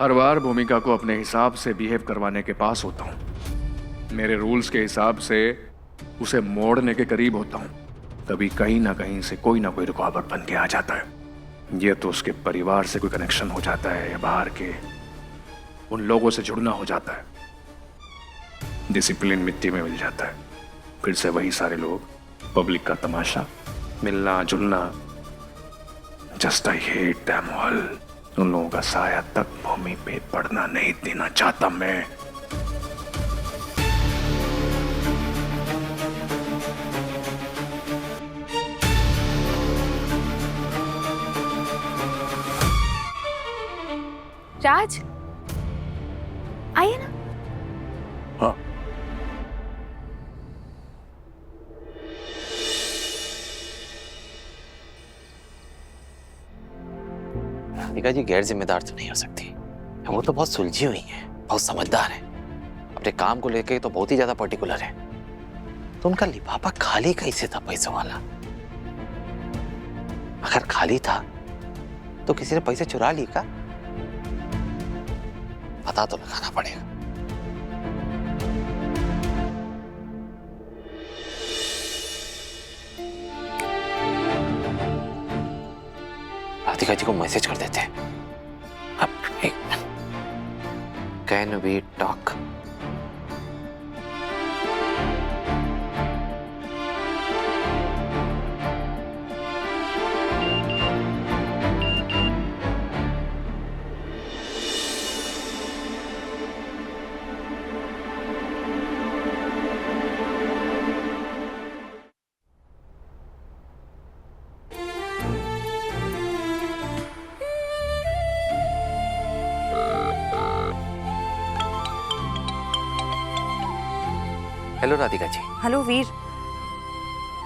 हर बार भूमिका को अपने हिसाब से बिहेव करवाने के पास होता हूँ, मेरे रूल्स के हिसाब से उसे मोड़ने के करीब होता हूँ, तभी कहीं ना कहीं से कोई ना कोई रुकावट बन के आ जाता है। ये तो उसके परिवार से कोई कनेक्शन हो जाता है या बाहर के उन लोगों से जुड़ना हो जाता है, डिसिप्लिन मिट्टी में मिल जाता है, फिर से वही सारे लोग, पब्लिक का तमाशा, मिलना जुलना। Just I hate them all. उन लोगों का साया तक भूमि पे पड़ना नहीं देना चाहता मैं। राज, आइए ना। हाँ, राधिका जी गैर जिम्मेदार तो नहीं हो सकती। वो तो बहुत सुलझी हुई है, बहुत समझदार है, अपने काम को लेके तो बहुत ही ज्यादा पर्टिकुलर है। तो उनका लिफाफा खाली कैसे था पैसों वाला? अगर खाली था तो किसी ने पैसे चुरा ली का? पता तो लगाना पड़ेगा। राधिका जी को मैसेज कर देते हैं। अब एक can we talk? Hello Radhika ji. Hello Veer,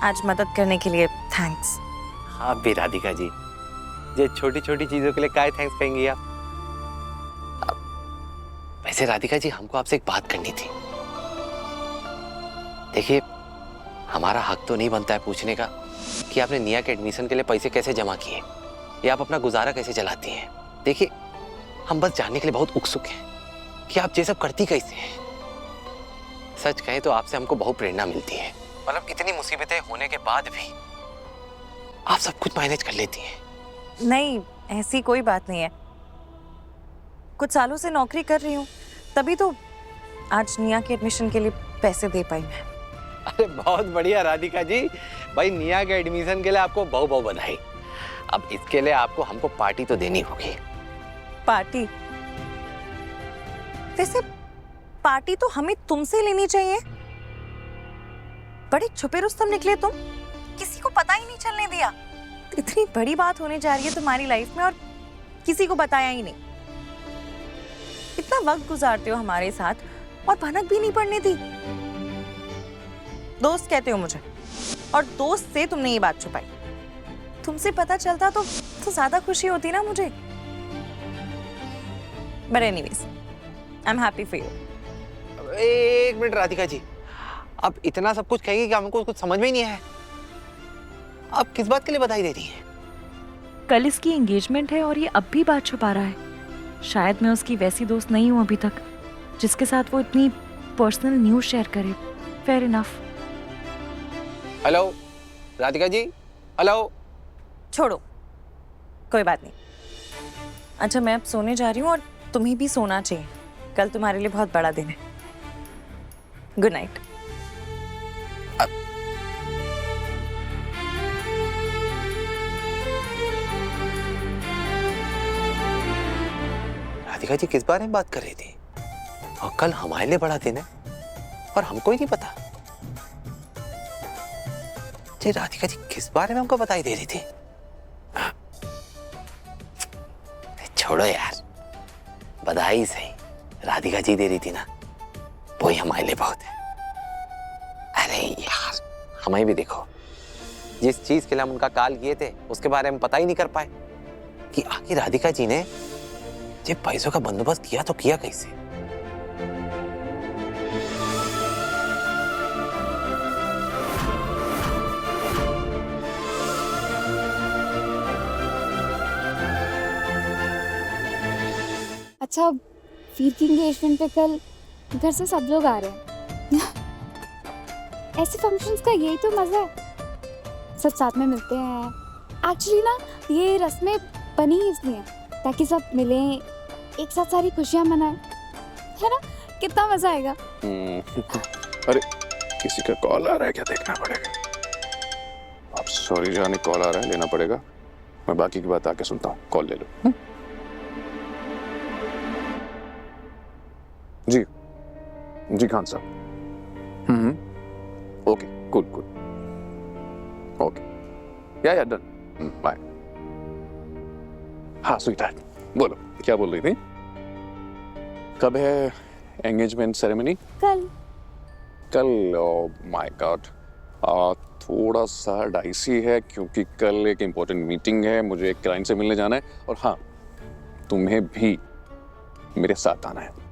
आज मदद करने के लिए थैंक्स। आप भी राधिका जी, ये छोटी छोटी चीजों के लिए काय थैंक्स कहेंगी आप? वैसे राधिका जी, हमको आपसे एक बात करनी थी। देखिए, हमारा हक तो नहीं बनता है पूछने का कि आपने निया के एडमिशन के लिए पैसे कैसे जमा किए या आप अपना गुजारा कैसे चलाती हैं। देखिए, हम बस जानने के लिए बहुत उत्सुक हैं कि आप ये सब करती कैसे हैं। सच कहें तो आपसे हमको बहुत प्रेरणा मिलती है। मतलब इतनी मुसीबतें होने के बाद भी आप सब कुछ मैनेज कर लेती हैं। नहीं, ऐसी कोई बात नहीं है। कुछ सालों से नौकरी कर रही हूँ, तभी तो आज निया के एडमिशन के लिए पैसे दे पाई मैं। अरे बहुत बढ़िया राधिका जी, भाई निया के एडमिशन के लिए आपको बहुत बहुत बधाई। अब इसके लिए आपको हमको पार्टी तो देनी होगी। पार्टी? वैसे पार्टी तो हमें तुमसे लेनी चाहिए। बड़े छुपे रुस्तम निकले तुम, किसी को पता ही नहीं चलने दिया। इतनी बड़ी बात होने जा रही है तुम्हारी लाइफ में और किसी को बताया ही नहीं। इतना वक्त गुजारते हो हमारे साथ और भनक भी नहीं पड़ने दी। दोस्त कहते हो मुझे, और दोस्त से तुमने ये बात छुपाई। तुमसे पता चलता तो ज्यादा खुशी होती ना मुझे। But anyways, I am happy for you. एक मिनट राधिका जी, अब इतना सब कुछ कहेगी कि हमको कुछ समझ में ही नहीं आया। आप किस बात के लिए बधाई दे रही हैं? कल इसकी एंगेजमेंट है और ये अब भी बात छुपा रहा है। शायद मैं उसकी वैसी दोस्त नहीं हूँ अभी तक जिसके साथ वो इतनी पर्सनल न्यूज़ शेयर करे। Fair enough. Hello Radhika ji, hello. छोड़ो, कोई बात नहीं। अच्छा, मैं अब सोने जा रही हूँ और तुम्हें भी सोना चाहिए। कल तुम्हारे लिए बहुत बड़ा दिन है। Good night. राधिका जी किस बारे में बात कर रही थी? और कल हमारे लिए बड़ा दिन है और हमको ही नहीं पता। जी राधिका जी किस बारे में हमको बधाई दे रही थी? छोड़ो यार, बधाई सही, राधिका जी दे रही थी ना, वही हमारे लिए बहुत है। अरे यार, हमें भी देखो, जिस चीज के लिए हम उनका कॉल किए थे उसके बारे में पता ही नहीं कर पाए कि आखिर राधिका जी ने ये पैसों का बंदोबस्त किया तो किया कैसे। अच्छा वीर की एंगेजमेंट पे कल घर से सब लोग आ रहे हैं। ऐसे फंक्शंस का यही तो मजा है, सब साथ में मिलते हैं। एक्चुअली ना ये रस्में बनी इसलिए ताकि सब मिलें, एक साथ सारी खुशियां मनाएं, है ना? कितना मजा आएगा। अरे किसी का कॉल आ रहा है क्या, देखना पड़ेगा। अब सॉरी जाने, कॉल आ रहा है, लेना पड़ेगा। मैं बाकी की बात आके सुनता हूँ, कॉल ले लो। जी जी खान साहब। ओके कूल कूल, ओके या डन, बाय। हाँ स्वीटहार्ट, बोलो क्या बोल रही थी? कब है एंगेजमेंट सेरेमनी? कल। ओह माय गॉड, थोड़ा सा डाइसी है क्योंकि कल एक इम्पोर्टेंट मीटिंग है, मुझे एक क्लाइंट से मिलने जाना है। और हाँ, तुम्हें भी मेरे साथ आना है।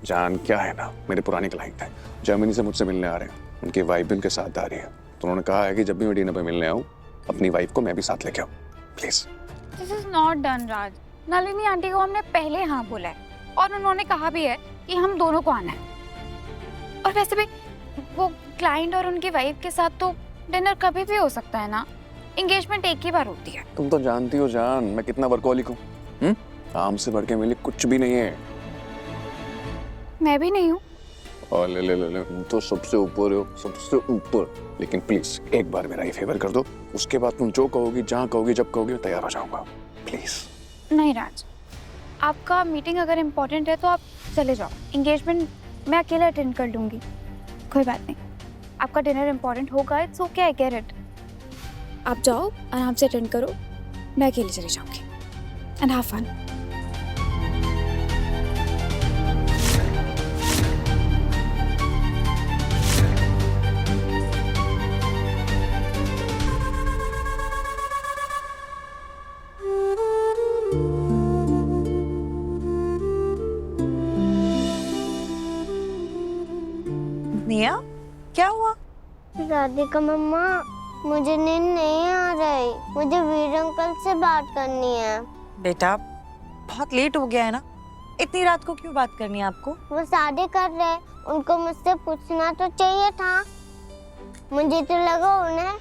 जान क्या है ना, मेरे पुराने क्लाइंट हैं, जर्मनी से मुझसे मिलने आ रहे हैं, उनकी वाइफ भी उनके साथ आ रही है। तो उन्होंने कहा है कि जब भी मैं डिनर पे मिलने आऊँ, अपनी वाइफ को मैं भी साथ लेके आऊँ, please. This is not done Raj. Nalini aunty को हमने पहले हाँ बोला है और उन्होंने कहा भी है कि हम दोनों को आना है। और वैसे भी वो क्लाइंट और उनकी वाइफ के साथ तो डिनर कभी भी हो सकता है ना, एंगेजमेंट एक ही बार होती है। तुम तो जानती हो जान, मैं कितना वर्कहोलिक हूँ। काम से बढ़ के मेरे लिए कुछ भी नहीं है। मैं भी नहीं हूँ। और ले तुम तो सबसे ऊपर हो, सबसे ऊपर। लेकिन प्लीज एक बार मेरा ये फेवर कर दो, उसके बाद तुम जो कहोगी, जहाँ कहोगी, जब कहोगी, मैं तैयार हो जाऊंगा, प्लीज। नहीं राज, आपका मीटिंग अगर इम्पोर्टेंट है तो आप चले जाओ, एंगेजमेंट मैं अकेले अटेंड कर लूँगी, कोई बात नहीं। आपका डिनर इम्पोर्टेंट होगा, it's okay, I get it. आप जाओ, आराम से अटेंड करो, मैं अकेले चली जाऊँगी। And have fun. निया, क्या हुआ? राधिका मम्मा, मुझे नींद नहीं आ रही, मुझे वीर अंकल से बात करनी है। बेटा बहुत लेट हो गया है ना, इतनी रात को क्यों बात करनी है आपको? वो शादी कर रहे हैं, उनको मुझसे पूछना तो चाहिए था, मुझे तो लगा उन्हें।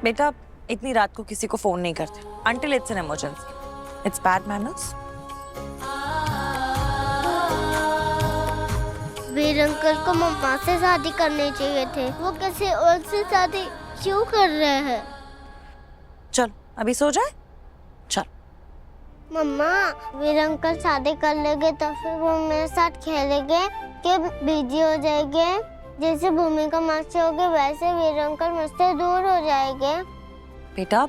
बेटा इतनी रात को किसी को फोन नहीं करते until it's an emergency. It's bad manners. Veer uncle को मम्मा से शादी करनी चाहिए थे, वो किसी और से शादी क्यों कर रहे हैं? चल अभी सो जाए, चल। मम्मा, वीर अंकल शादी कर लेंगे तो फिर वो मेरे साथ खेलेंगे कि बिजी हो जाएंगे? जैसे भूमिका मासी होगी वैसे वीर अंकल मुझसे दूर हो जाएंगे। बेटा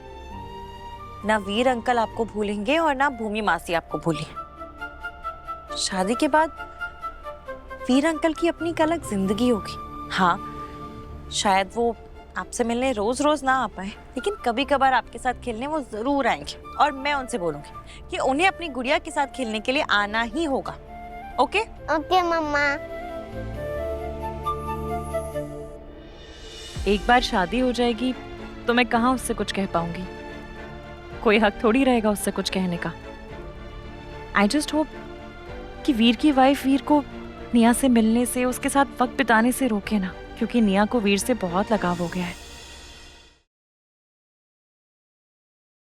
ना वीर अंकल आपको भूलेंगे और ना भूमि मासी आपको भूली। शादी के बाद वीर अंकल की अपनी एक अलग जिंदगी होगी। हाँ शायद वो आपसे मिलने रोज रोज ना आ पाए, लेकिन कभी कभार आपके साथ खेलने वो जरूर आएंगे और मैं उनसे बोलूंगी कि उन्हें अपनी गुड़िया के साथ खेलने के लिए आना ही होगा। ओके? ओके मम्मा। एक बार शादी हो जाएगी तो मैं कहाँ उससे कुछ कह पाऊंगी, कोई हक थोड़ी रहेगा उससे कुछ कहने का। आई जस्ट होप कि वीर की वाइफ वीर को निया से मिलने से, उसके साथ वक्त बिताने से रोके ना, क्योंकि निया को वीर से बहुत लगाव हो गया है।